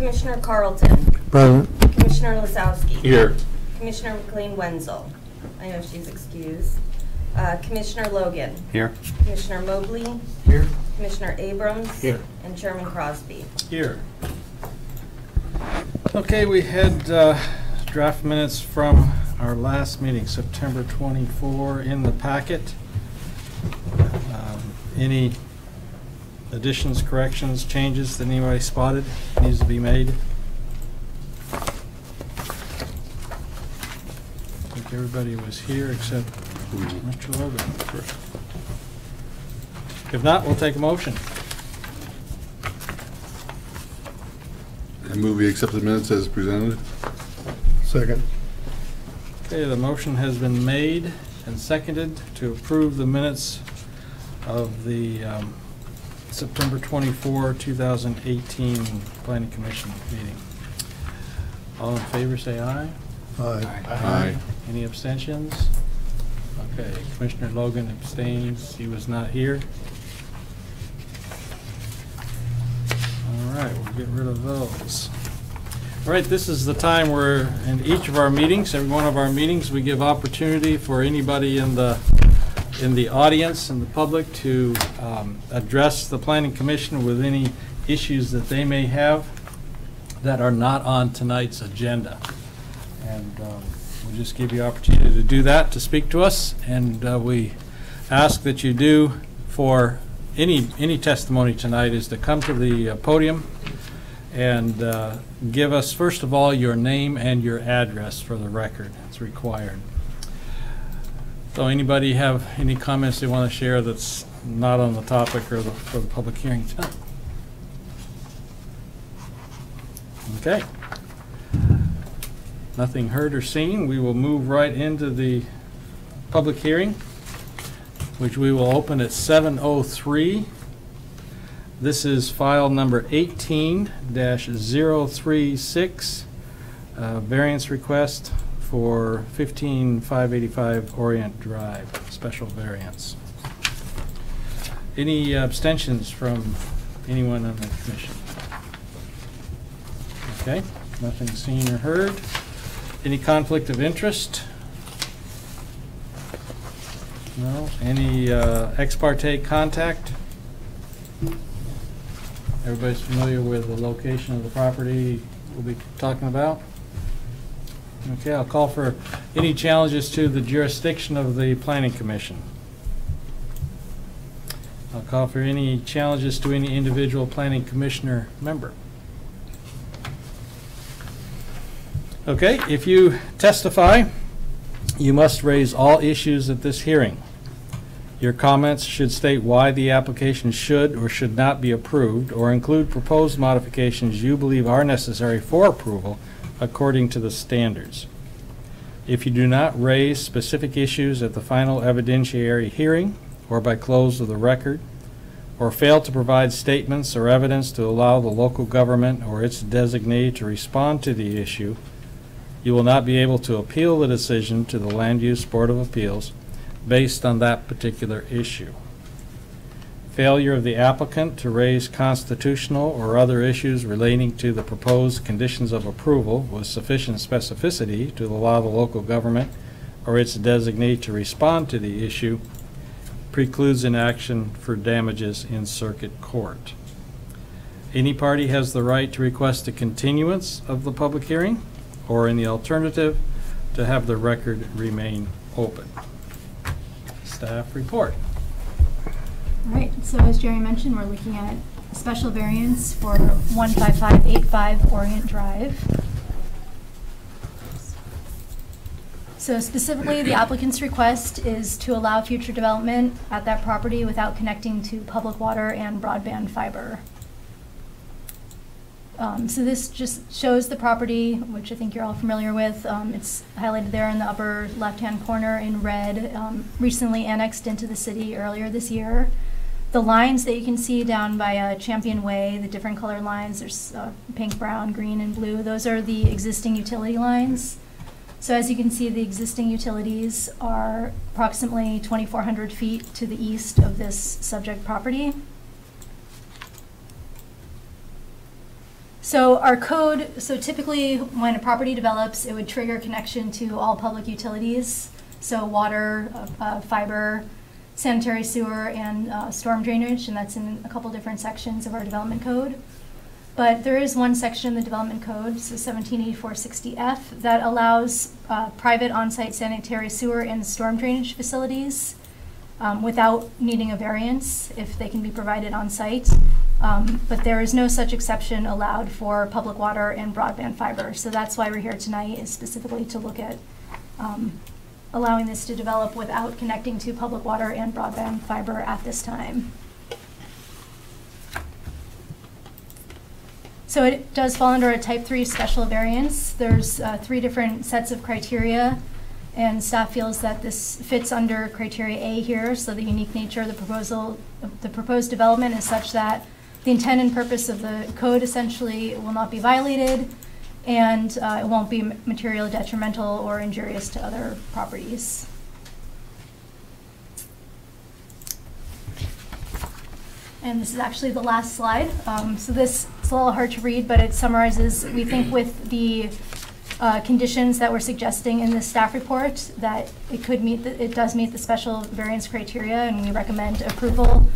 Commissioner Carlton. Present. Commissioner Lisowski. Here. Commissioner McLean-Wenzel. I know she's excused. Commissioner Logan. Here. Commissioner Mobley. Here. Commissioner Abrams. Here. And Chairman Crosby. Here. Okay, we had draft minutes from our last meeting, September 24, in the packet. Any additions, corrections, changes that anybody spotted needs to be made? I think everybody was here except Mr. Logan. If not, we'll take a motion. I move we accept the minutes as presented. Second. Okay, the motion has been made and seconded to approve the minutes of the September 24, 2018 Planning Commission meeting. All in favor say aye. Aye. Aye. Any abstentions? Okay, Commissioner Logan abstains. He was not here. All right, we'll get rid of those. All right, this is the time where in each of our meetings, every one of our meetings, we give opportunity for anybody in the audience and the public to address the Planning Commission with any issues that they may have that are not on tonight's agenda. And we'll just give you opportunity to do that, to speak to us. And we ask that you do, for any testimony tonight, is to come to the podium and give us, first of all, your name and your address for the record. It's required. So anybody have any comments they want to share that's not on the topic or for the public hearing tonight? Okay. Nothing heard or seen. We will move right into the public hearing, which we will open at 7:03. This is file number 18-036, variance request for 15585 Orient Drive, special variance. Any abstentions from anyone on the commission? Okay, nothing seen or heard. Any conflict of interest? No. Any ex parte contact? Everybody's familiar with the location of the property we'll be talking about? Okay, I'll call for any challenges to the jurisdiction of the Planning Commission. I'll call for any challenges to any individual Planning Commissioner member. Okay, if you testify, you must raise all issues at this hearing. Your comments should state why the application should or should not be approved, or include proposed modifications you believe are necessary for approval according to the standards. If you do not raise specific issues at the final evidentiary hearing or by close of the record, or fail to provide statements or evidence to allow the local government or its designee to respond to the issue, you will not be able to appeal the decision to the Land Use Board of Appeals based on that particular issue. Failure of the applicant to raise constitutional or other issues relating to the proposed conditions of approval with sufficient specificity to allow the local government or its designee to respond to the issue precludes an action for damages in circuit court. Any party has the right to request a continuance of the public hearing, or in the alternative, to have the record remain open. Staff report. All right, so as Jerry mentioned, we're looking at a special variance for 15585 Orient Drive. So specifically, the applicant's request is to allow future development at that property without connecting to public water and broadband fiber. So this just shows the property, which I think you're all familiar with. It's highlighted there in the upper left-hand corner in red, recently annexed into the city earlier this year. The lines that you can see down by Champion Way, the different color lines, there's pink, brown, green, and blue. Those are the existing utility lines. So as you can see, the existing utilities are approximately 2,400 feet to the east of this subject property. So our code, so typically when a property develops, it would trigger connection to all public utilities. So water, fiber, sanitary sewer, and storm drainage, and that's in a couple different sections of our development code. But there is one section in the development code, so 1784-60F, that allows private on-site sanitary sewer and storm drainage facilities without needing a variance if they can be provided on-site. But there is no such exception allowed for public water and broadband fiber. So that's why we're here tonight, is specifically to look at allowing this to develop without connecting to public water and broadband fiber at this time. So it does fall under a type 3 special variance. There's 3 different sets of criteria, and staff feels that this fits under criteria A here. So the unique nature of the proposed development is such that the intent and purpose of the code essentially will not be violated, and it won't be materially detrimental or injurious to other properties. And this is actually the last slide. So this is a little hard to read, but it summarizes, we think, with the conditions that we're suggesting in the staff report, that it does meet the special variance criteria, and we recommend approval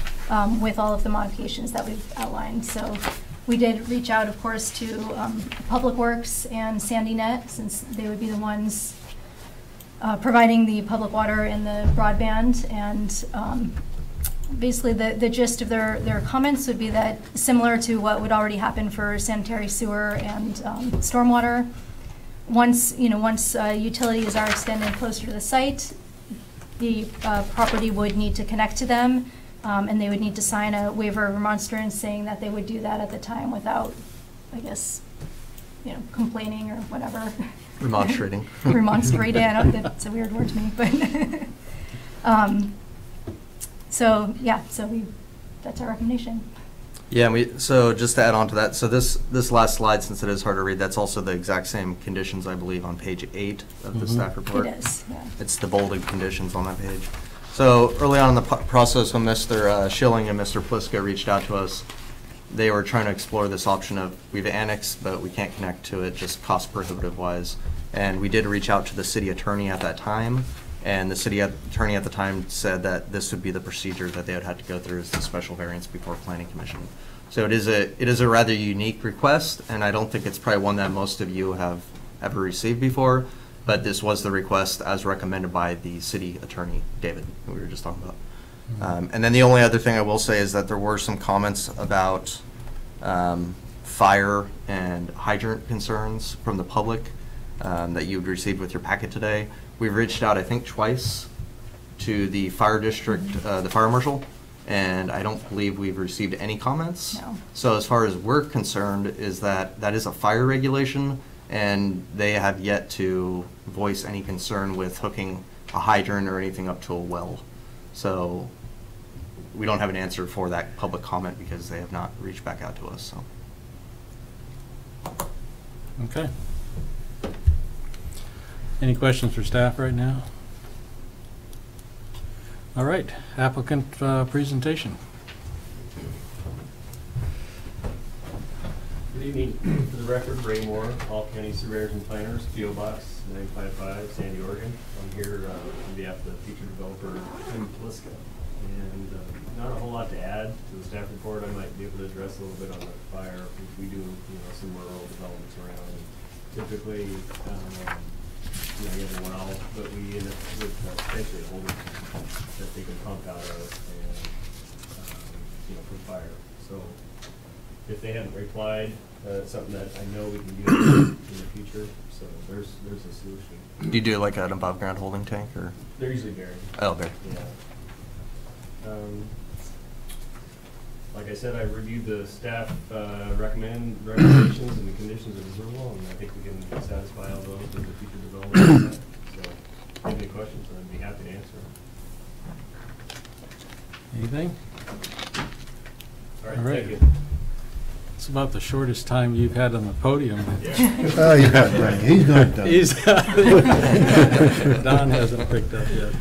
with all of the modifications that we've outlined. So we did reach out, of course, to Public Works and Sandy Net, since they would be the ones providing the public water and the broadband. And basically the gist of their comments would be that, similar to what would already happen for sanitary sewer and stormwater, once utilities are extended closer to the site, the property would need to connect to them, and they would need to sign a waiver of remonstrance saying that they would do that at the time without, I guess, complaining or whatever. Remonstrating. Remonstrating. I know that's a weird word to me, but so yeah, that's our recommendation. Yeah, so just to add on to that, so this last slide, since it is hard to read, that's also the exact same conditions, I believe, on page 8 of the staff report. It is, yeah. It's the bolded conditions on that page. So early on in the process, when Mr. Schilling and Mr. Pliska reached out to us, they were trying to explore this option of, we've annexed, but we can't connect to it, just cost prohibitive wise. And we did reach out to the city attorney at that time, and the city attorney at the time said that this would be the procedure that they would have to go through, as the special variance before Planning Commission. So it is a rather unique request, and I don't think it's probably one that most of you have ever received before, but this was the request as recommended by the city attorney, David, who we were just talking about. And then the only other thing I will say is that there were some comments about fire and hydrant concerns from the public that you'd received with your packet today. We've reached out, I think, twice to the fire district, the fire marshal, and I don't believe we've received any comments. No. So as far as we're concerned, is that is a fire regulation, and they have yet to voice any concern with hooking a hydrant or anything up to a well. So we don't have an answer for that public comment because they have not reached back out to us. So. Okay. Any questions for staff right now? All right, applicant presentation. Good evening. For the record, Ray Moore, All County Surveyors and Planners, P.O. Box 955, Sandy, Oregon. I'm here on behalf of the future developer, Tim Pliska. And not a whole lot to add to the staff report. I might be able to address a little bit on the fire, which we do, some rural developments around. And typically, you get a well, but we end up with essentially a holding tank that they can pump out of and, for fire. So if they haven't replied, it's something that I know we can do in the future. So there's a solution. Do you do like an above ground holding tank, or? They're usually buried. Oh, buried. Yeah. Like I said, I reviewed the staff recommendations and the conditions of approval, and I think we can satisfy all those with the future development. So, if you have any questions, I'd be happy to answer them. Anything? All right, All right. thank you. It's about the shortest time you've had on the podium. Yeah. Oh, yeah, right. He's not done. Don hasn't picked up yet.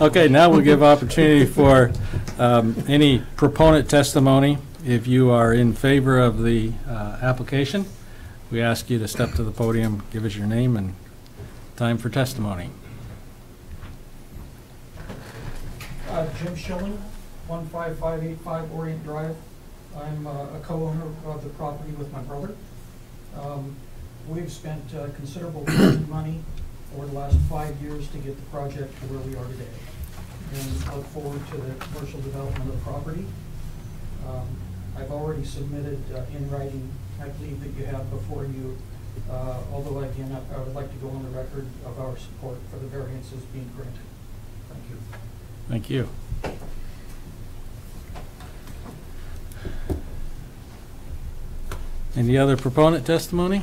Okay, now we'll give opportunity for any proponent testimony if you are in favor of the application, we ask you to step to the podium, give us your name and time for testimony. Jim Schilling, 15585 Orient Drive. I'm a co-owner of the property with my brother. We've spent considerable money over the last 5 years to get the project to where we are today, and look forward to the commercial development of the property. I've already submitted in writing, I believe that you have before you, although again, I would like to go on the record of our support for the variances being granted. Thank you. Thank you. Any other proponent testimony?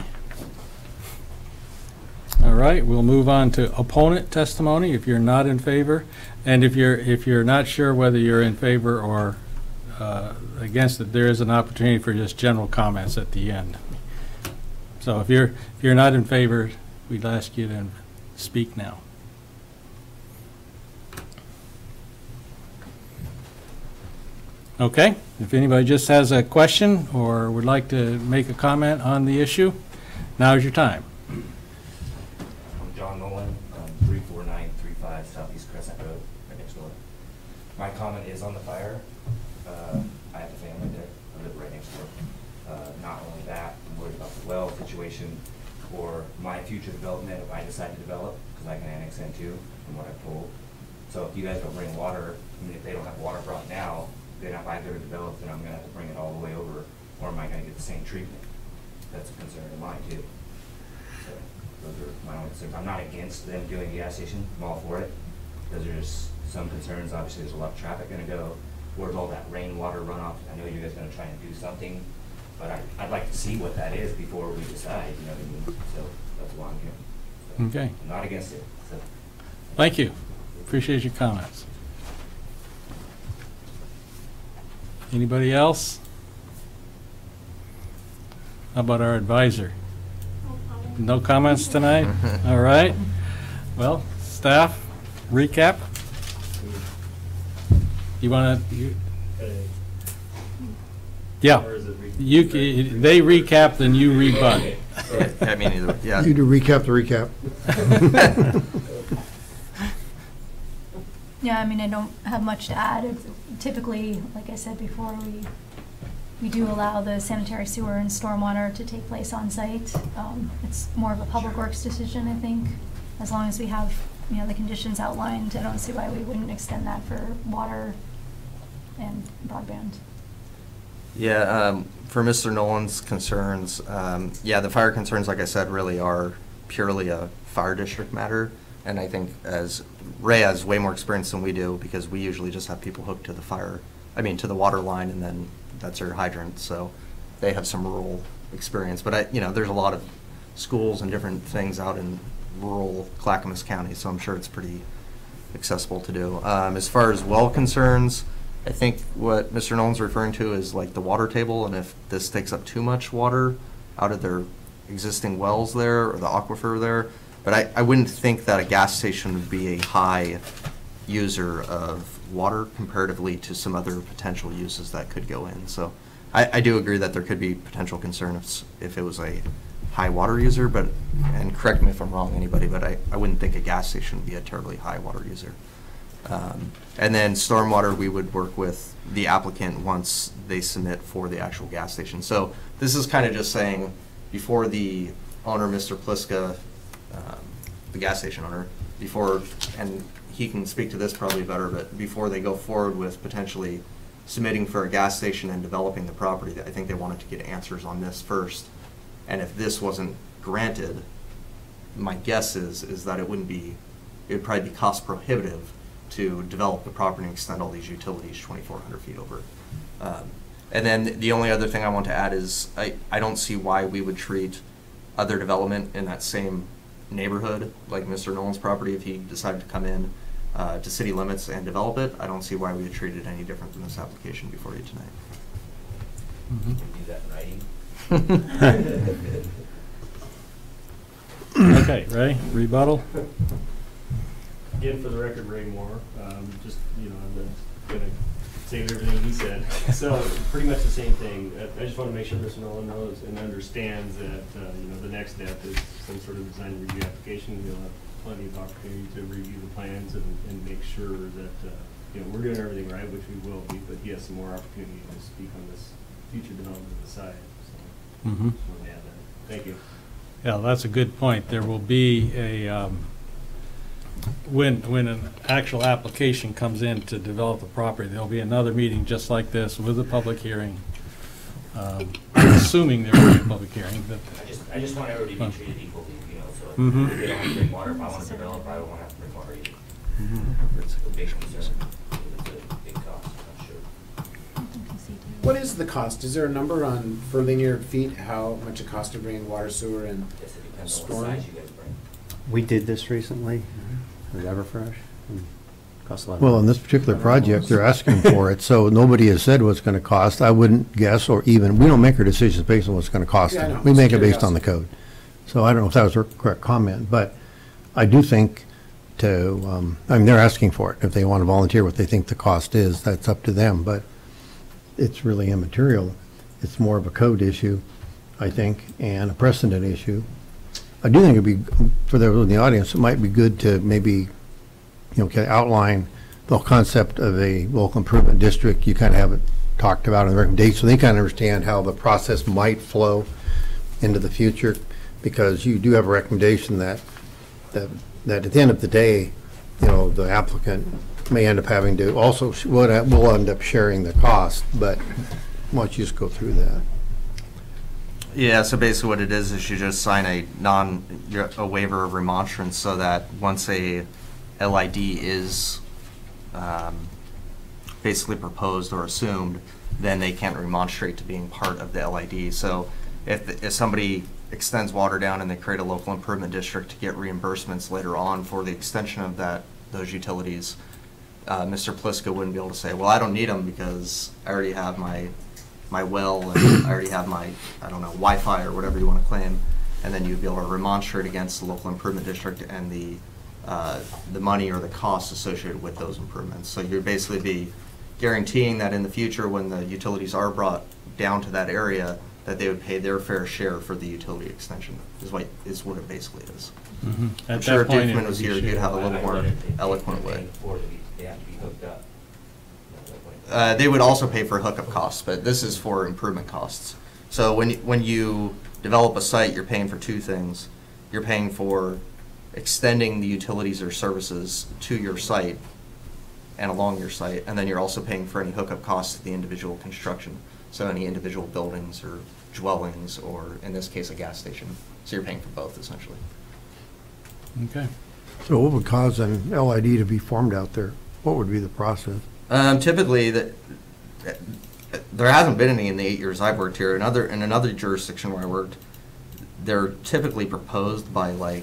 All right, we'll move on to opponent testimony if you're not in favor. And if you're not sure whether you're in favor or against it, there is an opportunity for just general comments at the end. So if you're not in favor, we'd ask you to speak now. Okay, if anybody just has a question or would like to make a comment on the issue, now's your time. I'm John Nolan, 34935 Southeast Crescent Road, right next door. My comment is on the fire. I have a family there. I live right next door. Not only that, I'm worried about the well situation or my future development if I decide to develop, because I can annex in too, from what I've told. So if you guys don't bring water, I mean, if they don't have water brought now, then if I go to develop, then I'm going to have to bring it all the way over, or am I going to get the same treatment? That's a concern of mine too. So those are my own concerns. I'm not against them doing a gas station. I'm all for it. Because there's some concerns. Obviously, there's a lot of traffic going to go. Where's all that rainwater runoff? I know you guys are going to try and do something, but I'd like to see what that is before we decide. You know what I mean? So that's why I'm here. So Okay. I'm not against it. So. Thank you. Appreciate your comments. Anybody else? How about our advisor? No comments tonight? All right. Well, staff, recap? You want to? Yeah. Or is it They recap, then you rebut. I mean, either, yeah. You do recap the recap. Yeah, I mean, I don't have much to add. It's typically, like I said before, we do allow the sanitary sewer and stormwater to take place on site. It's more of a public works decision, I think. As long as we have, you know, the conditions outlined, I don't see why we wouldn't extend that for water and broadband. Yeah, for Mr. Nolan's concerns, yeah, the fire concerns, like I said, really are purely a fire district matter. And I think as Ray has way more experience than we do, because we usually just have people hooked to to the water line, and then that's our hydrant. So they have some rural experience. But there's a lot of schools and different things out in rural Clackamas County, so I'm sure it's pretty accessible to do. As far as well concerns, I think what Mr. Nolan's referring to is like the water table, and if this takes up too much water out of their existing wells there or the aquifer there. But I wouldn't think that a gas station would be a high user of water comparatively to some other potential uses that could go in. So I do agree that there could be potential concerns if it was a high water user, and correct me if I'm wrong, anybody, but I wouldn't think a gas station would be a terribly high water user. And then stormwater, we would work with the applicant once they submit for the actual gas station. So this is kind of just saying, before the owner, Mr. Pliska, the gas station owner, and he can speak to this probably better, but before they go forward with potentially submitting for a gas station and developing the property, I think they wanted to get answers on this first. And if this wasn't granted, my guess is that it would probably be cost prohibitive to develop the property and extend all these utilities 2,400 feet over. And then the only other thing I want to add is I don't see why we would treat other development in that same neighborhood, like Mr. Nolan's property, if he decided to come in to city limits and develop it. I don't see why we would treat it any different than this application before you tonight. Mm-hmm. Can we do that in writing? Okay, Ray, rebuttal? Again, for the record, Ray Moore, I'm going to saying everything he said. So pretty much the same thing. I just want to make sure Mr. Nolan knows and understands that, the next step is some sort of design review application. You'll have plenty of opportunity to review the plans and make sure that, we're doing everything right, which we will be, but he has some more opportunity to speak on this future development of the site. So Mhm. just wanted to add that. Thank you. Yeah, that's a good point. There will be a, when an actual application comes in to develop the property, there'll be another meeting just like this with a public hearing. Assuming there will be a public hearing, but I just want everybody to be treated equally, so Mhm. if they don't have to bring water, if I want to develop, I don't want to have to bring water either. It's a big concern. It's a big cost, I'm sure. What is the cost? Is there a number on, for linear feet, how much it costs to bring water, sewer, and Guess it depends on what storm? size you guys bring. We did this recently with Everfresh. and Cost a lot. Well, in this particular project, they're asking for it, so nobody has said what it's gonna cost. I wouldn't guess, or even, we don't make our decisions based on what's gonna cost Yeah, I know. them. We make it It's based on the code. So I don't know if that was a correct comment, but I do think they're asking for it. If they want to volunteer what they think the cost is, that's up to them, but it's really immaterial. It's more of a code issue, I think, and a precedent issue. I do think it'd be, for those in the audience, it might be good to maybe, outline the concept of a local improvement district. You kind of have it talked about in the recommendation, so they kind of understand how the process might flow into the future, because you do have a recommendation that at the end of the day, the applicant may end up having to also, will end up sharing the cost, but why don't you just go through that? Yeah, so basically what it is you just sign a waiver of remonstrance, so that once a LID is basically proposed or assumed, then they can't remonstrate to being part of the LID. So if somebody extends water down and they create a local improvement district to get reimbursements later on for the extension of those utilities, Mr. Pliska wouldn't be able to say, well, I don't need them because I already have my well, and I already have my, Wi-Fi or whatever you want to claim, and then you'd be able to remonstrate against the local improvement district and the money or the costs associated with those improvements. So you'd basically be guaranteeing that in the future, when the utilities are brought down to that area, that they would pay their fair share for the utility extension, is what it basically is. Mhm. I'm At sure that if point, it Dukeman would was be here, he'd shared. have a little I more wondered if eloquent they're way. paying for it they have to be hooked up. They would also pay for hookup costs, but this is for improvement costs. So when you develop a site, you're paying for two things. You're paying for extending the utilities or services to your site and along your site, and then you're also paying for any hookup costs to the individual construction. So any individual buildings or dwellings, or in this case, a gas station. So you're paying for both, essentially. Okay. So what would cause an LID to be formed out there? What would be the process? Typically, there hasn't been any in the 8 years I've worked here. In another jurisdiction where I worked, they're typically proposed by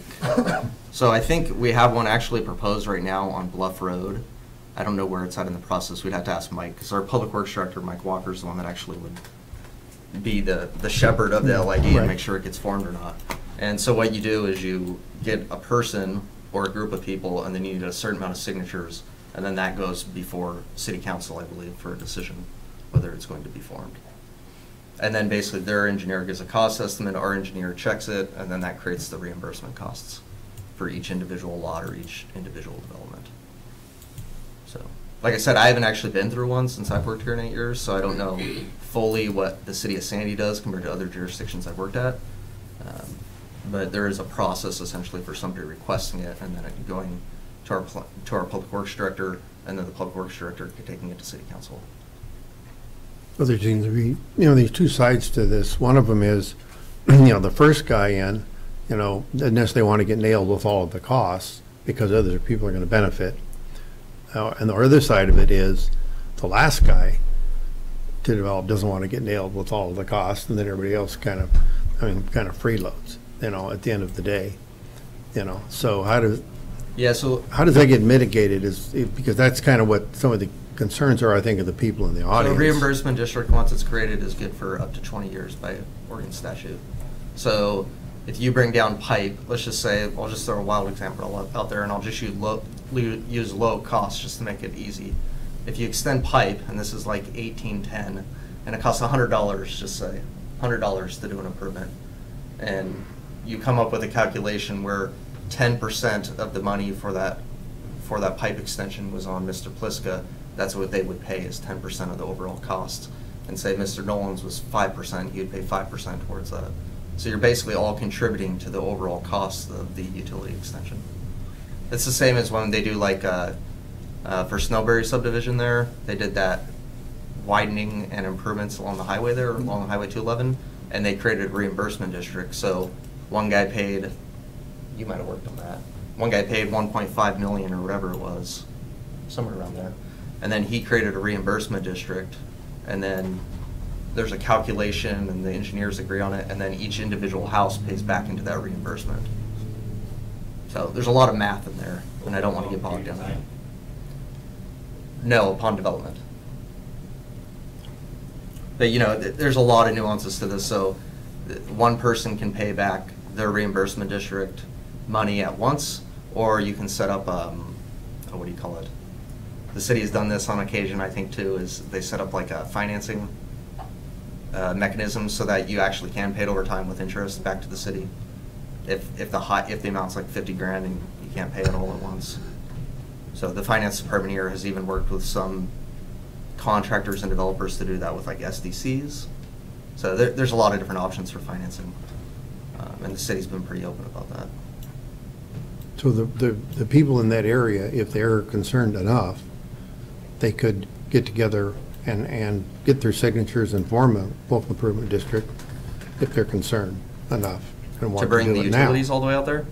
so I think we have one actually proposed right now on Bluff Road. I don't know where it's at in the process. We'd have to ask Mike, because our public works director, Mike Walker, is the one that actually would be the shepherd of the LID and Right. make sure it gets formed or not. And so what you do is you get a person or a group of people, and then you need a certain amount of signatures, and then that goes before city council, I believe, for a decision whether it's going to be formed. And then basically their engineer gives a cost estimate, our engineer checks it, and then that creates the reimbursement costs for each individual lot or each individual development. So, like I said, I haven't actually been through one since I've worked here in 8 years, so I don't know fully what the city of Sandy does compared to other jurisdictions I've worked at. But there is a process essentially for somebody requesting it, and then it going to our public works director, and then the public works director taking it to city council. Well, there seems to be, these two sides to this. One of them is, the first guy in, doesn't necessarily want to get nailed with all of the costs because other people are going to benefit. And the other side of it is the last guy to develop doesn't want to get nailed with all of the costs, and then everybody else kind of freeloads, at the end of the day. So how does that get mitigated because that's kind of what some of the concerns are, I think, of the people in the audience. So a reimbursement district, once it's created, is good for up to 20 years by Oregon statute. So if you bring down pipe, let's just say, I'll just throw a wild example out there, and I'll just use low cost just to make it easy. if you extend pipe, and this is like 1810, and it costs $100, just say, $100 to do an improvement, and you come up with a calculation where 10% of the money for that pipe extension was on Mr. Pliska, that's what they would pay, is 10% of the overall cost. And say Mr. Nolan's was 5%, you'd pay 5% towards that. So you're basically all contributing to the overall cost of the utility extension. It's the same as when they do like for Snowberry subdivision there, they did that widening and improvements along the highway there, along Highway 211, and they created a reimbursement district. So one guy paid, you might have worked on that, one guy paid 1.5 million or whatever it was, somewhere around there. And then he created a reimbursement district, and then there's a calculation and the engineers agree on it, and then each individual house pays back into that reimbursement. So there's a lot of math in there, and I don't want to get bogged down in it. No, upon development. But you know, there's a lot of nuances to this. So one person can pay back their reimbursement district money at once, or you can set up, what do you call it? The city has done this on occasion, I think, too, is they set up like a financing mechanism so that you actually can pay it over time with interest back to the city. If the amount's like 50 grand and you can't pay it all at once. So the finance department here has even worked with some contractors and developers to do that with like SDCs. So there's a lot of different options for financing, and the city's been pretty open about that. So the people in that area, if they're concerned enough, they could get together and get their signatures and form a local improvement district if they're concerned enough and want To bring do the it now. utilities all the way out there?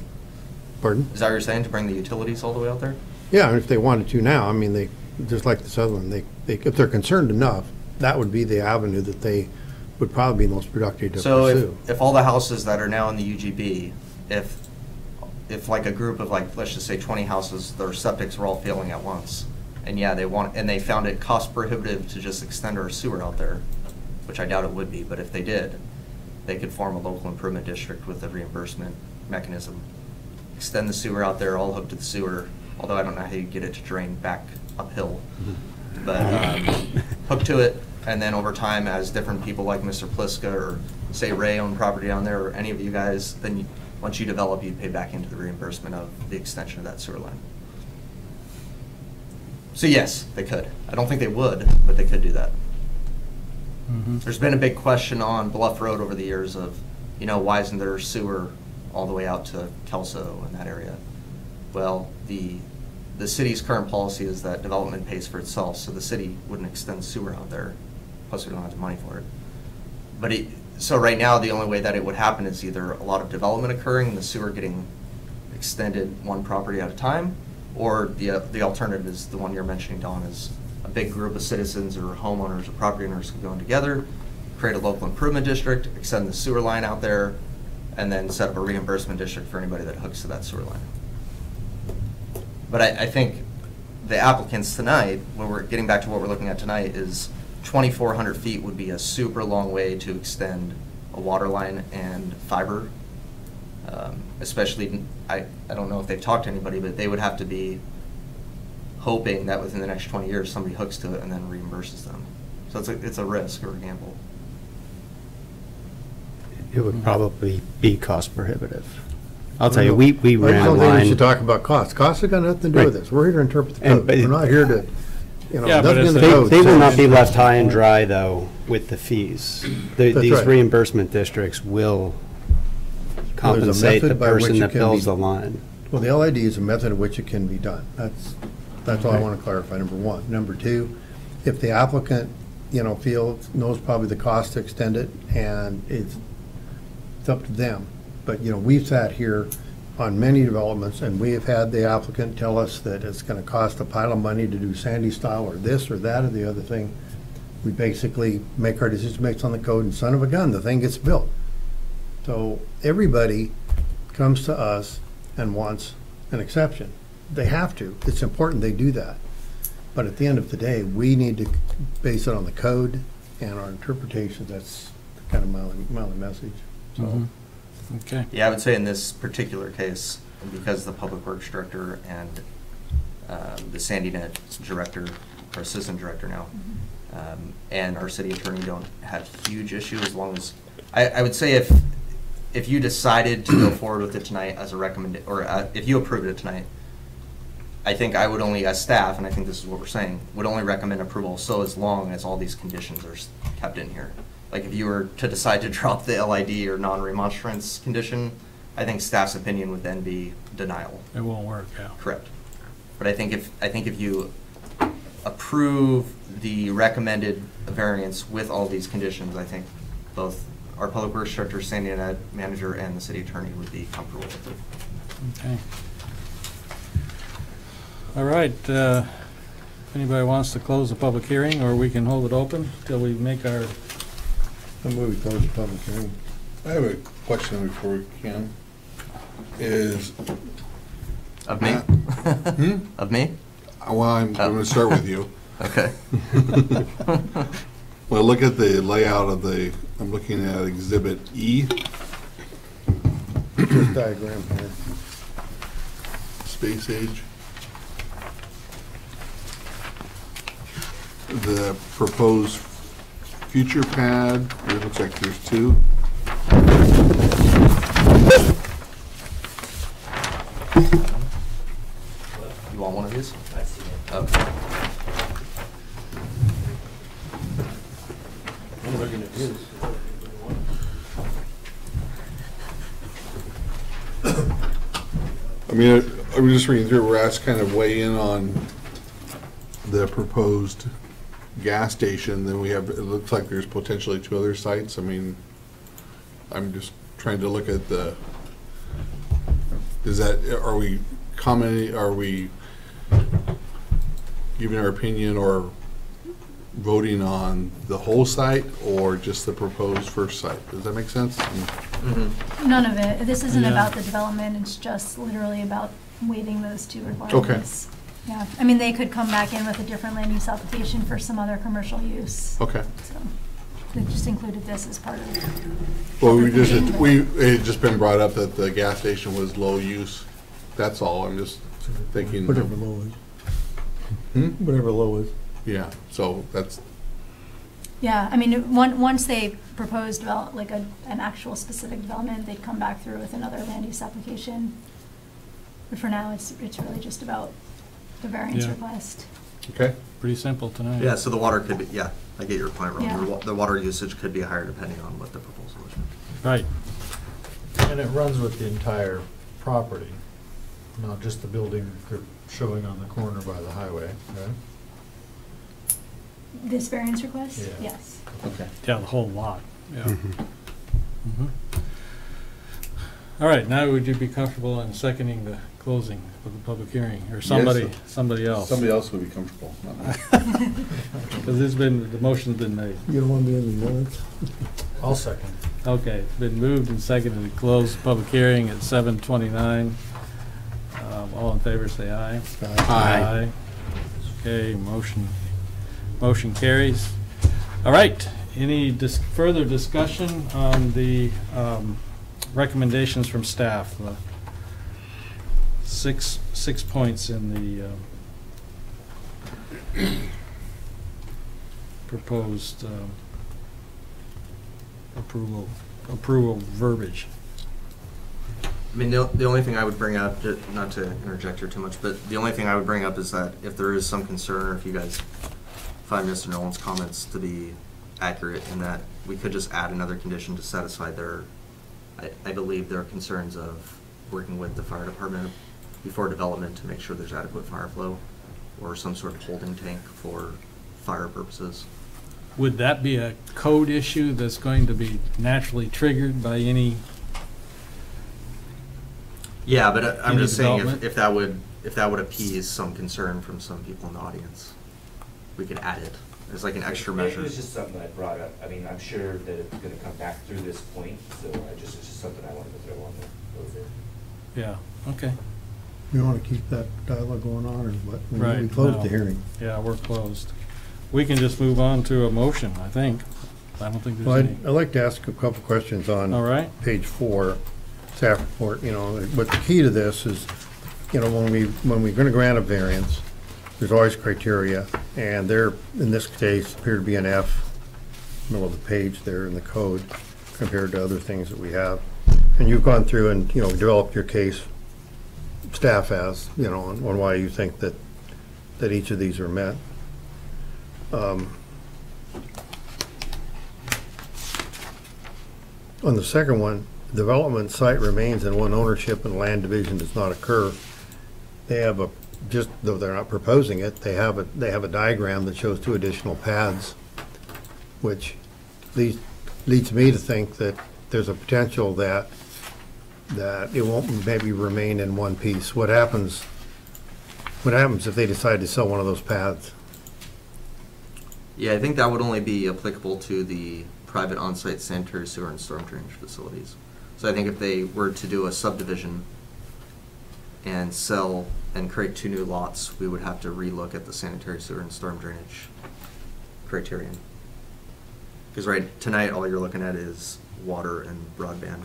Pardon? Is that what you're saying, to bring the utilities all the way out there? Yeah, if they wanted to now, I mean, they, just like this other one, if they're concerned enough, that would be the avenue that they would probably be most productive to So pursue. if all the houses that are now in the UGB, if like a group of like, let's just say 20 houses, their septics were all failing at once, and yeah, they found it cost prohibitive to just extend our sewer out there, which I doubt it would be, but if they did, they could form a local improvement district with a reimbursement mechanism. Extend the sewer out there, all hooked to the sewer, although I don't know how you get it to drain back uphill. But hook to it, and then over time, as different people like Mr. Pliska or say Ray own property down there, or any of you guys, then once you develop, you pay back into the reimbursement of the extension of that sewer line. So yes, they could. I don't think they would, but they could do that. There's been a big question on Bluff Road over the years of, you know, why isn't there sewer all the way out to Kelso in that area? Well, the city's current policy is that development pays for itself, so the city wouldn't extend sewer out there, plus we don't have the money for it. But so right now, the only way that it would happen is either a lot of development occurring and the sewer getting extended one property at a time, or the alternative is the one you're mentioning, Don, is a big group of citizens or homeowners or property owners could go in together, create a local improvement district, extend the sewer line out there, and then set up a reimbursement district for anybody that hooks to that sewer line. But I think the applicants tonight, when we're getting back to what we're looking at tonight, is 2,400 feet would be a super long way to extend a water line and fiber. Especially, I don't know if they've talked to anybody, but they would have to be hoping that within the next 20 years somebody hooks to it and then reimburses them. So it's a risk or a gamble. It would probably be cost prohibitive. I'll tell you, I we just ran a don't think we should line. talk about costs. Costs have got nothing to do with Right. this. We're here to interpret the And- code. but- We're not here to, you know, Yeah, but nothing in the it's- code. They will says- not be left high and dry, though, with the fees. That's These right. reimbursement districts will compensate the method by which person it that can builds be- the line. Well, the LID is a method in which it can be done. That's all I want to clarify, number one. Number two, if the applicant, you know, knows probably the cost to extend it, and it's up to them. But, you know, we've sat here on many developments, and we have had the applicant tell us that it's going to cost a pile of money to do Sandy style or this or that or the other thing. We basically make our decision based on the code, and son of a gun, the thing gets built. So everybody comes to us and wants an exception. They have to. It's important they do that. But at the end of the day, we need to base it on the code and our interpretation. That's kind of my message. So. Okay. Yeah, I would say in this particular case, because the public works director and the Sandy Net director, or assistant director now, and our city attorney don't have huge issues as long as, I would say if you decided to go forward with it tonight as a or if you approved it tonight, I think I would only, as staff, and I think this is what we're saying, would only recommend approval so as long as all these conditions are kept in here. Like if you were to decide to drop the LID or non-remonstrance condition, I think staff's opinion would then be denial. It won't work, yeah. Correct. But I think if you approve the recommended variance with all these conditions, I think both our public works director, Sandy Net manager, and the city attorney would be comfortable with it. Okay. All right, anybody wants to close the public hearing, or we can hold it open till we make our, I'm moving to close the public hearing. I have a question before we can. Is. Of me? Of me? Well, I'm going to start with you. Okay. Well, look at the layout of I'm looking at Exhibit E. This diagram here. Space age. The proposed future pad, it looks like there's two. You want one of these? I see it. Okay. I'm looking at his. I mean, I'm just reading through, we're asked kind of weigh in on the proposed gas station, then we have, it looks like there's potentially two other sites. I mean, I'm just trying to look at are we commenting, are we giving our opinion or voting on the whole site or just the proposed first site? Does that make sense? None of it. This isn't Yeah. about the development, it's just literally about waiving those two requirements. Yeah, I mean, they could come back in with a different land use application for some other commercial use. Okay. So, they just included this as part of it. Well, it had just been brought up that the gas station was low use. That's all. I'm just thinking. Whatever low is. Whatever low is. Yeah, so that's, Yeah, I mean, once they propose like an actual specific development, they'd come back through with another land use application. But for now, it's really just about the variance Yeah. request. okay. Pretty simple tonight. Yeah, so the water could be, yeah, I get your point, Ron. Yeah. The water usage could be higher depending on what the proposal is. Right. And it runs with the entire property, not just the building they're showing on the corner by the highway, right? This variance request? Yeah. Yes. Okay. Yeah, the whole lot, yeah. Mhm. All right, now would you be comfortable in seconding the closing of the public hearing, or somebody else? Somebody else would be comfortable, not me. Because the motion's been made. You don't want to be in the minutes? I'll second. Okay, it's been moved and seconded to close the public hearing at 7:29. All in favor, say aye. Aye. Okay, motion carries. All right, any further discussion on the recommendations from staff? Six points in the proposed approval verbiage. I mean, the only thing I would bring up, not to interject here too much, but the only thing I would bring up is that if there is some concern, or if you guys find Mr. Nolan's comments to be accurate, in that we could just add another condition to satisfy I believe their concerns of working with the fire department before development to make sure there's adequate fire flow, or some sort of holding tank for fire purposes. Would that be a code issue that's going to be naturally triggered by any? Yeah, but I'm Any just saying development? if that would appease some concern from some people in the audience, we could add it as like an extra measure. It was just something I brought up. I mean, I'm sure that it's gonna come back through this point, so it's just something I wanted to throw on there. Yeah, okay. We want to keep that dialogue going on, or what? We Right, closed no. the hearing. Yeah, we're closed. We can just move on to a motion, I think. I don't think Well, there's any. I'd like to ask a couple questions on All right. page 4, staff report. You know, but the key to this is you know, when we're gonna grant a variance, there's always criteria, and there, in this case, appear to be an F, middle of the page there in the code, compared to other things that we have. And you've gone through and, you know, developed your case, staff has, you know, on why you think that each of these are met. On the second one, development site remains in one ownership and land division does not occur. They have a, just though they're not proposing it, they have a diagram that shows 2 additional paths, which leads me to think that there's a potential that it won't maybe remain in one piece. What happens if they decide to sell one of those paths? Yeah, I think that would only be applicable to the private on-site sanitary sewer and storm drainage facilities. So I think if they were to do a subdivision and sell and create 2 new lots, we would have to relook at the sanitary sewer and storm drainage criterion. Because tonight, all you're looking at is water and broadband.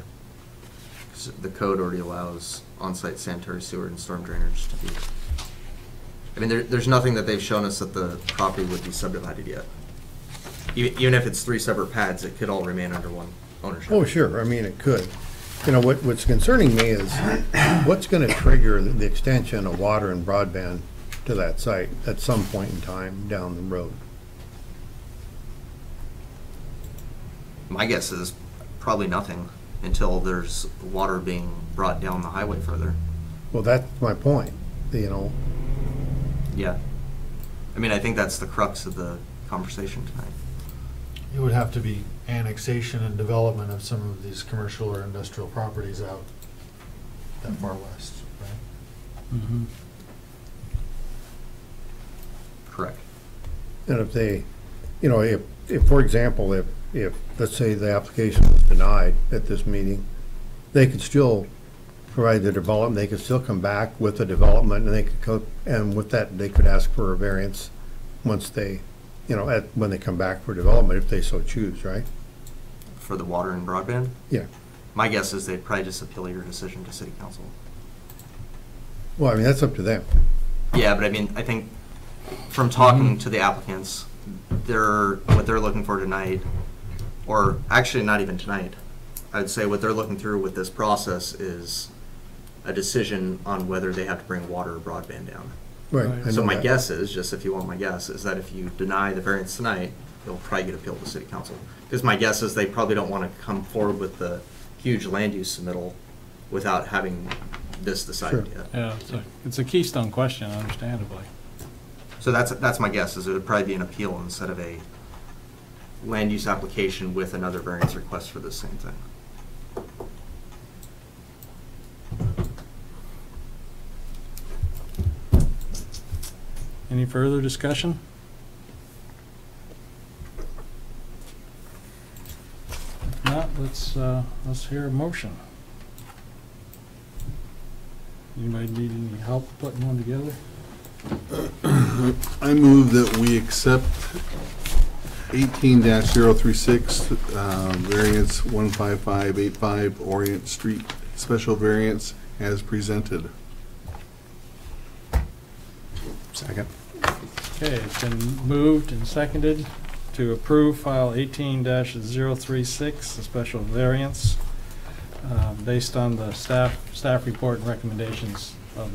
'Cause the code already allows on-site sanitary sewer and storm drainage to be. I mean, there's nothing that they've shown us that the property would be subdivided yet. Even if it's 3 separate pads, it could all remain under one ownership. Oh, sure, I mean, it could. You know, what's concerning me is what's gonna trigger the extension of water and broadband to that site at some point in time down the road? My guess is probably nothing until there's water being brought down the highway further. Well, that's my point, you know. Yeah. I mean, I think that's the crux of the conversation tonight. It would have to be annexation and development of some of these commercial or industrial properties out that far west, right? Mm-hmm. Correct. And if they, you know, if for example, if let's say the application was denied at this meeting, they could still provide the development, they could still come back with the development, and they could go, and with that, they could ask for a variance once they, you know, when they come back for development, if they so choose, right? For the water and broadband? Yeah. My guess is they'd probably just appeal your decision to city council. Well, I mean, that's up to them. Yeah, but I mean, I think from talking to the applicants, what they're looking for tonight, or actually not even tonight, I'd say what they're looking through with this process is a decision on whether they have to bring water or broadband down. Right. I So know my that. guess is, just if you want my guess, is that if you deny the variance tonight, you'll probably get appealed to city council. Because my guess is they probably don't want to come forward with the huge land use submittal without having this decided Sure. yet. Yeah, it's a keystone question, understandably. So that's my guess, is it would probably be an appeal instead of a land use application with another variance request for the same thing. Any further discussion? If not, let's hear a motion. Anybody need any help putting one together? I move that we accept 18-036, variance 15585 Orient Street special variance as presented. Second. Okay, it's been moved and seconded to approve file 18-036, the special variance, based on the staff report and recommendations of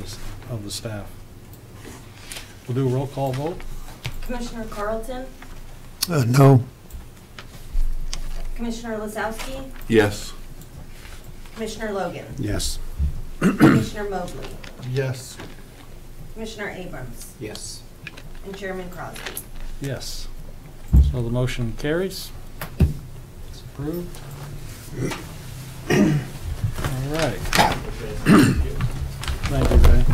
the staff. We'll do a roll call vote. Commissioner Carlton, No. Commissioner Lazowski, Yes. Commissioner Logan, Yes. Commissioner Mobley, Yes. Commissioner Abrams, Yes. and Chairman Crosby. Yes. So the motion carries. It's approved. All right. Thank you, Ray.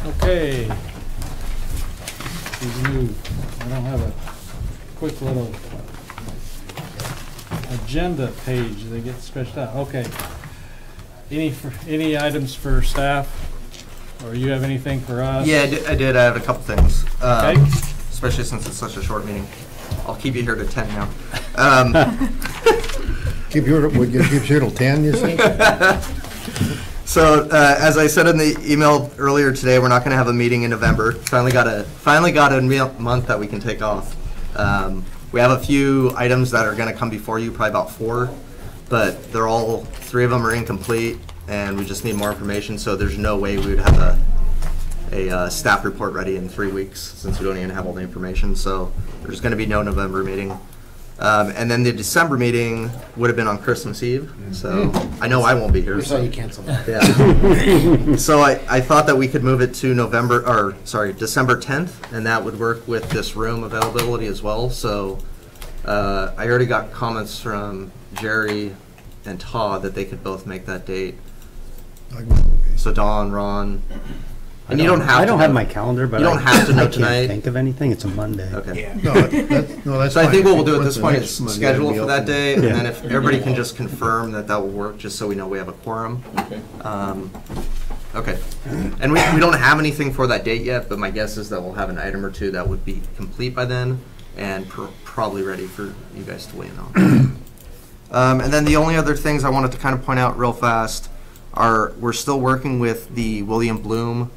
Okay. These new, I don't have a quick little agenda page. They get sketched out. Okay. Any items for staff? Or you have anything for us? Yeah, I did. I have a couple things. Okay. Especially since it's such a short meeting. I'll keep you here to 10 now. Would you keep you till 10, you say? So, as I said in the email earlier today, we're not going to have a meeting in November. Finally got a month that we can take off. We have a few items that are going to come before you, probably about 4, but 3 of them are incomplete, and we just need more information. So there's no way we would have a staff report ready in 3 weeks, since we don't even have all the information. So there's going to be no November meeting. And then the December meeting would have been on Christmas Eve, so I know I won't be here. We saw you cancel that. Yeah. So I thought that we could move it to December 10th, and that would work with this room availability as well. So I already got comments from Jerry and Todd that they could both make that date. So Don, Ron. And you don't have to. I don't have know- my calendar, but you don't have to know I can't tonight. think of anything. It's a Monday. Okay. No, that's So I fine. think what we'll do at Once this the point next is Monday, schedule it'll it for be that open. day, and Yeah. then if everybody can just confirm that that will work, just so we know we have a quorum. Okay. Okay. And we don't have anything for that date yet, but my guess is that we'll have an item or two that would be complete by then, and probably ready for you guys to weigh in on. And then the only other things I wanted to kind of point out real fast are we're still working with the William Bloom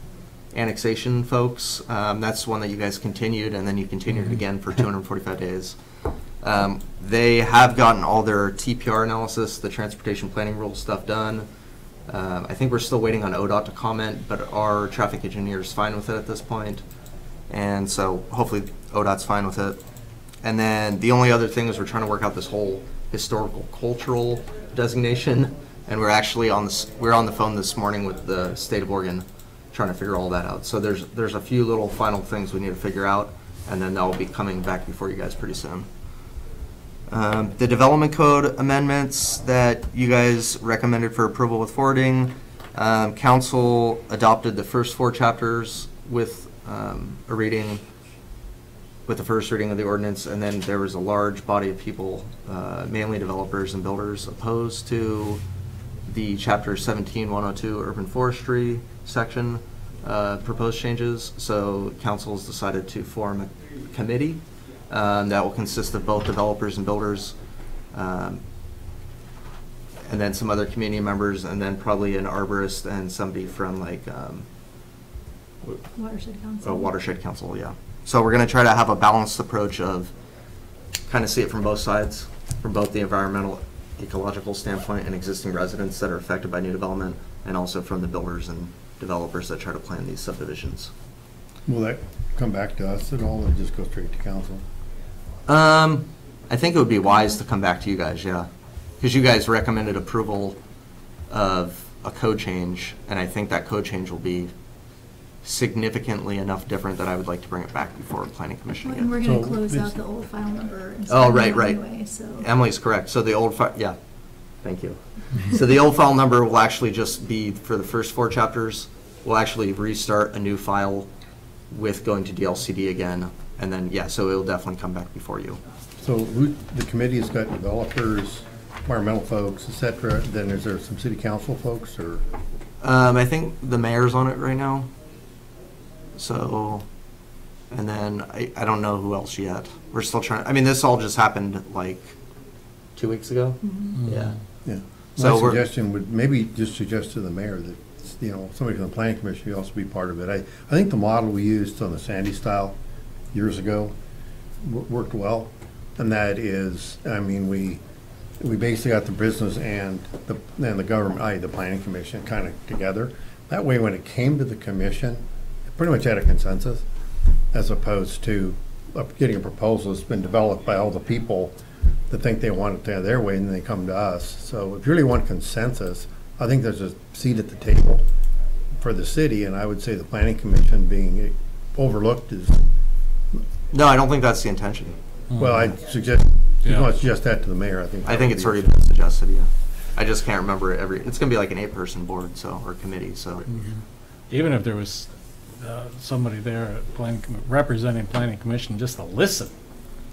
annexation folks. That's one that you guys continued, and then you continued it again for 245 days. They have gotten all their TPR analysis, the transportation planning rule stuff done. I think we're still waiting on ODOT to comment, but our traffic engineer is fine with it at this point. And so hopefully ODOT's fine with it. And then the only other thing is we're trying to work out this whole historical cultural designation. And we're actually we're on the phone this morning with the state of Oregon trying to figure all that out. So there's a few little final things we need to figure out, and then that'll be coming back before you guys pretty soon. The development code amendments that you guys recommended for approval with forwarding, council adopted the first 4 chapters with the first reading of the ordinance, and then there was a large body of people, mainly developers and builders, opposed to the chapter 17-102 urban forestry section proposed changes. So council's decided to form a committee that will consist of both developers and builders, and then some other community members, and then probably an arborist and somebody from like Watershed Council. Watershed Council, yeah. So we're going to try to have a balanced approach of kind of see it from both sides, from both the environmental, ecological standpoint and existing residents that are affected by new development, and also from the builders and developers that try to plan these subdivisions. Will that come back to us at all, or just go straight to council? I think it would be wise to come back to you guys, yeah. Because you guys recommended approval of a code change, and I think that code change will be significantly enough different that I would like to bring it back before Planning Commission And we're again. going to So close it's- out the old file number. and Oh, stuff right, right. Anyway, so. Emily's correct. So the old file, yeah, thank you. So the old file number will actually just be for the first 4 chapters. We'll actually restart a new file with going to DLCD again. And then, yeah, so it'll definitely come back before you. So the committee has got developers, environmental folks, et cetera, then is there some city council folks, or? I think the mayor's on it right now. So, and then I don't know who else yet. We're still trying, I mean, this all just happened like 2 weeks ago. Yeah. Yeah. So My we're- suggestion would maybe just suggest to the mayor that, you know, somebody from the planning commission should also be part of it. I think the model we used on the Sandy style years ago worked well. And that is, I mean, we basically got the business and the government, the planning commission kind of together. That way, when it came to the commission, it pretty much had a consensus, as opposed to getting a proposal that's been developed by all the people that think they want it to their way, and then they come to us. So if you really want consensus, I think there's a seat at the table for the city, and I would say the planning commission being overlooked is, No, I don't think that's the intention. well, I'd suggest, you Yeah. want to suggest that to the mayor, I think. I think it's already been suggested, yeah. I just can't remember it's gonna be like an 8-person board, so, or committee, so. Even if there was somebody there at representing planning commission just to listen.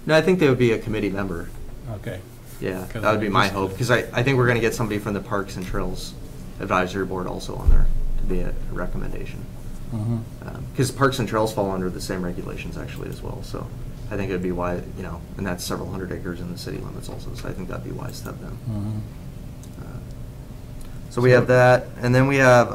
No, I think they would be a committee member. Okay. Yeah, 'Cause that would be my just- hope, because I think we're gonna get somebody from the Parks and Trails Advisory Board also on there to be a recommendation. Mhm. Because Parks and Trails fall under the same regulations actually as well, so I think it'd be wise, you know, and that's several hundred acres in the city limits also, so I think that'd be wise to have them. Mhm. So we have that, and then we have,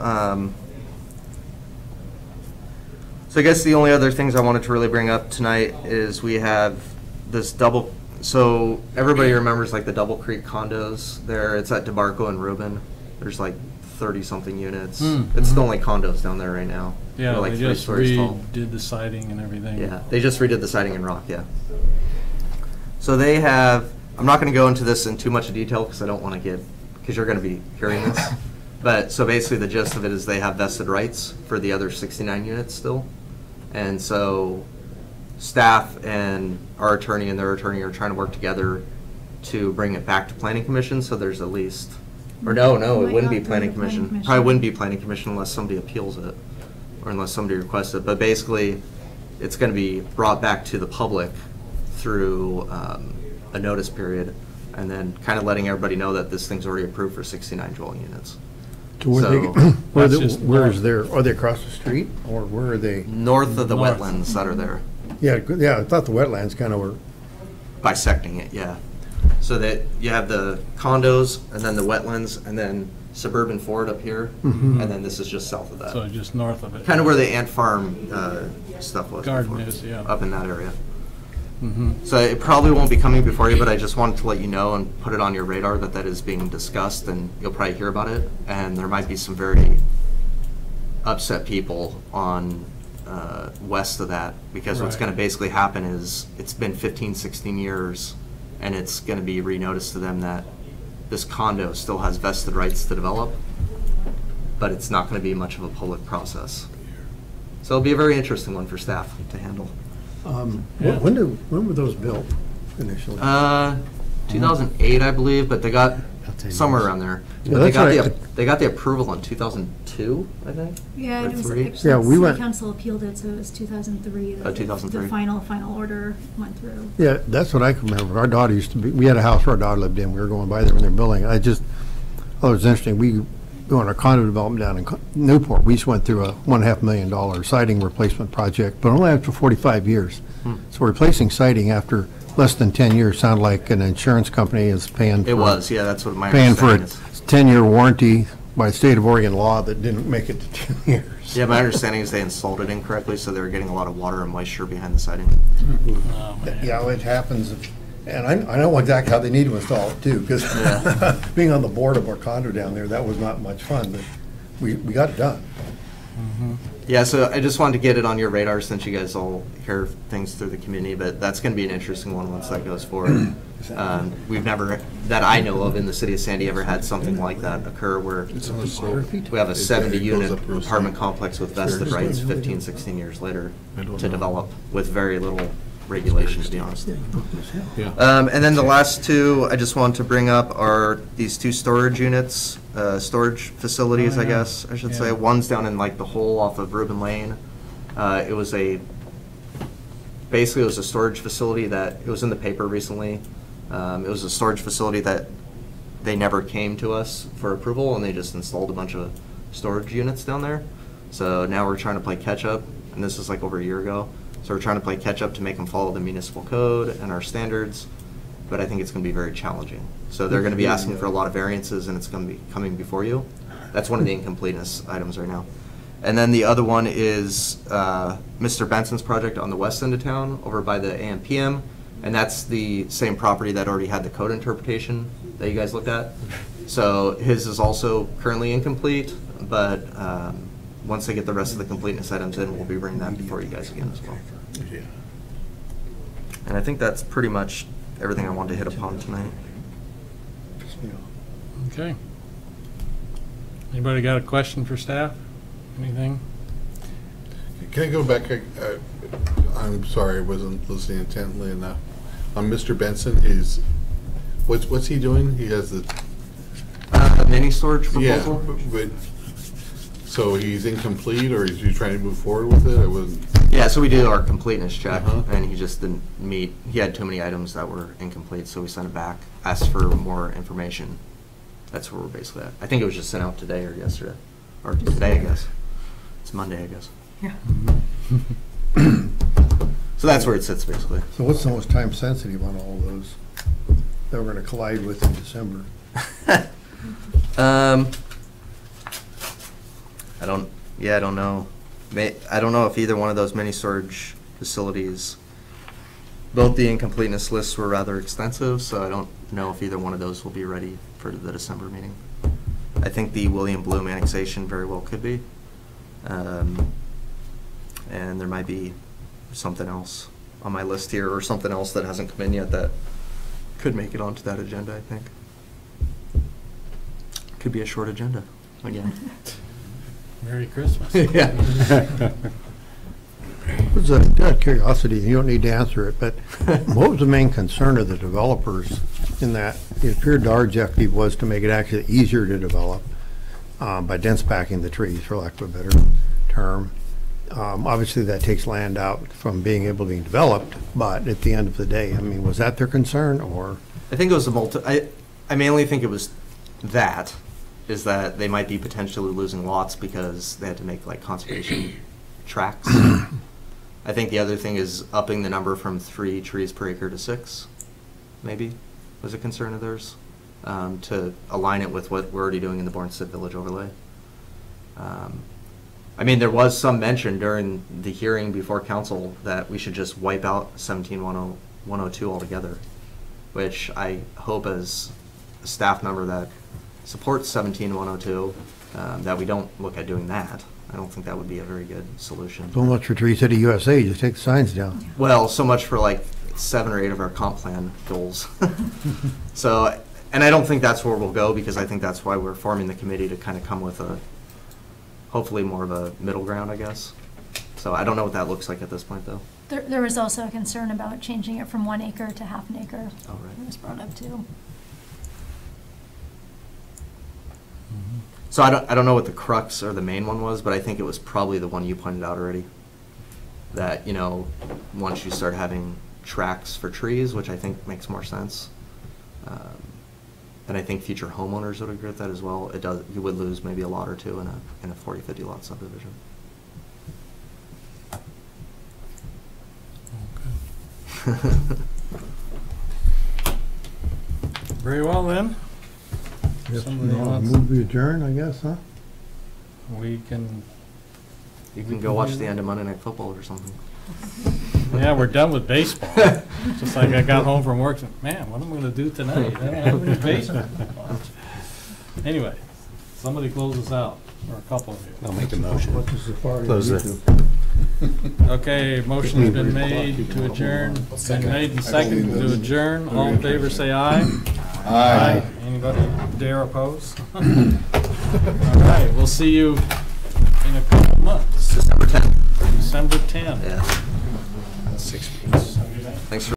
so I guess the only other things I wanted to really bring up tonight is we have this double, so everybody remembers like the Double Creek condos there. It's at DeBarco and Reuben. There's like 30-something units. It's the only condos down there right now. Yeah, They're like they 3 just stories tall. redid the siding and everything. Yeah, they just redid the siding in rock, yeah. So they have, I'm not going to go into this in too much detail because I don't want to get, because you're going to be hearing this. But, so basically the gist of it is they have vested rights for the other 69 units still. And so staff and our attorney and their attorney are trying to work together to bring it back to planning commission, so there's at least, or no, it wouldn't be planning commission. Probably wouldn't be planning commission unless somebody appeals it, or unless somebody requests it. But basically, it's going to be brought back to the public through a notice period, and then kind of letting everybody know that this thing's already approved for 69 dwelling units. So where So- where is their, are they across the street, or where are they? North of the North. wetlands that are there. Yeah, I thought the wetlands kind of were, Bisecting it, yeah. So that you have the condos, and then the wetlands, and then suburban Ford up here, and then this is just south of So that. just north of it. Kind of where the ant farm stuff was Garden before, is, yeah. up in that area. Mhm. So it probably won't be coming before you, but I just wanted to let you know and put it on your radar that that is being discussed, and you'll probably hear about it. And there might be some very upset people on west of that, because what's Right. going to basically happen is it's been 15, 16 years, and it's going to be re-noticed to them that this condo still has vested rights to develop, but it's not going to be much of a public process. So it'll be a very interesting one for staff to handle. Yeah. when were those built initially? 2008, I believe, but they got About 10 somewhere years. around there. Yeah, But that's they got right. they got the approval in 2002, I think. Yeah, Or it was 3? actually, Yeah, we city went- council appealed it, so it was 2003. that 2003. The final order went through. Yeah, that's what I can remember. Our daughter used to be, we had a house where our daughter lived in. We were going by there when they were building. I thought it was interesting. We on a condo development down in Newport. We just went through a $1.5 million siding replacement project, but only after 45 years. So replacing siding after less than 10 years sounded like an insurance company is paying for. It was, yeah, that's what my Paying for a understanding is. 10-year warranty by state of Oregon law that didn't make it to 10 years. Yeah, my understanding is they installed it incorrectly, so they were getting a lot of water and moisture behind the siding. Oh, man. Yeah, it happens. And I know exactly how they need to install it too, because being on the board of our condo down there, that was not much fun, but we got it done. Yeah, so I just wanted to get it on your radar since you guys all hear things through the community, but that's going to be an interesting one once that goes forward. We've never, that I know of in the city of Sandy, ever had something like that occur where we have a 70-unit apartment complex with vested rights 15, 16 years later to develop with very little regulation, to be honest. And then the last two I just wanted to bring up are these two storage units, storage facilities, I guess, I should say. Yeah. One's down in like the hole off of Reuben Lane. It was basically it was a storage facility that, it was in the paper recently. It was a storage facility that they never came to us for approval, and they just installed a bunch of storage units down there. So now we're trying to play catch up, and this is like over a year ago. So we're trying to play catch up to make them follow the municipal code and our standards, but I think it's going to be very challenging. So they're going to be asking for a lot of variances, and it's going to be coming before you. That's one of the incompleteness items right now. And then the other one is Mr. Benson's project on the west end of town, over by the AMPM, and that's the same property that already had the code interpretation that you guys looked at. So his is also currently incomplete, but once they get the rest of the completeness items in, we'll be bringing that before you guys again as well. And I think that's pretty much everything I wanted to hit upon tonight. Okay. Anybody got a question for staff? Anything? Can I go back? I'm sorry, I wasn't listening intently enough. Mr. Benson is, what's he doing? He has the, Mini storage yeah, proposal? but, so he's incomplete, or is he trying to move forward with it? I wasn't. Yeah, so we did our completeness check, Uh-huh. and he just didn't meet, he had too many items that were incomplete, so we sent it back, asked for more information. That's where we're basically at. I think it was just sent out today or yesterday, or today, I guess. It's Monday, I guess. Yeah. So that's where it sits, basically. So what's the most time sensitive on all those that we're going to collide with in December? Yeah, I don't know. I don't know if either one of those mini storage facilities, both the incompleteness lists were rather extensive, so I don't know if either one of those will be ready for the December meeting. I think the William Bloom annexation very well could be. And there might be something else on my list here, or something else that hasn't come in yet that could make it onto that agenda, I think. Could be a short agenda, again. Merry Christmas. Yeah. It's out of curiosity, you don't need to answer it, but what was the main concern of the developers in that? It appeared our objective was to make it actually easier to develop by dense packing the trees, for lack of a better term. Obviously, that takes land out from being able to be developed, but at the end of the day, I mean, was that their concern, or? I think it was I mainly think it was that they might be potentially losing lots because they had to make like conservation tracts. I think the other thing is upping the number from 3 trees per acre to 6, maybe, was a concern of theirs, to align it with what we're already doing in the Bornstead Village overlay. I mean, there was some mention during the hearing before council that we should just wipe out 17-102 altogether, which I hope as a staff member that supports 17-102, that we don't look at doing that. I don't think that would be a very good solution. So much for Tree City USA, just take the signs down. Well, so much for like 7 or 8 of our comp plan goals. So, and I don't think that's where we'll go, because I think that's why we're forming the committee, to kind of come with a, hopefully more of a middle ground, I guess. So I don't know what that looks like at this point, though. There was also a concern about changing it from 1 acre to half an acre. Oh, right. It was brought up too. So I don't know what the crux or the main one was, but I think it was probably the one you pointed out already. That, you know, once you start having tracks for trees, which I think makes more sense, and I think future homeowners would agree with that as well. It does. You would lose maybe a lot or two in a 40-50 lot subdivision. Very well then. Somebody wants- Move to adjourn, I guess, huh? We can, You can go watch the end of Monday Night Football or something. yeah, we're done with baseball. Just like I got home from work, and, man, what am I gonna do tonight? I don't have any baseball to watch. Anyway, somebody close us out, or a couple of you. I'll make a motion. What's the safari? Close you it. do? Okay, motion's been made to adjourn, been made and seconded to adjourn. All in favor, say aye. Aye. Anybody dare oppose? All right, we'll see you in a couple months. December 10th. December 10th. Yeah. 6 weeks. Thanks for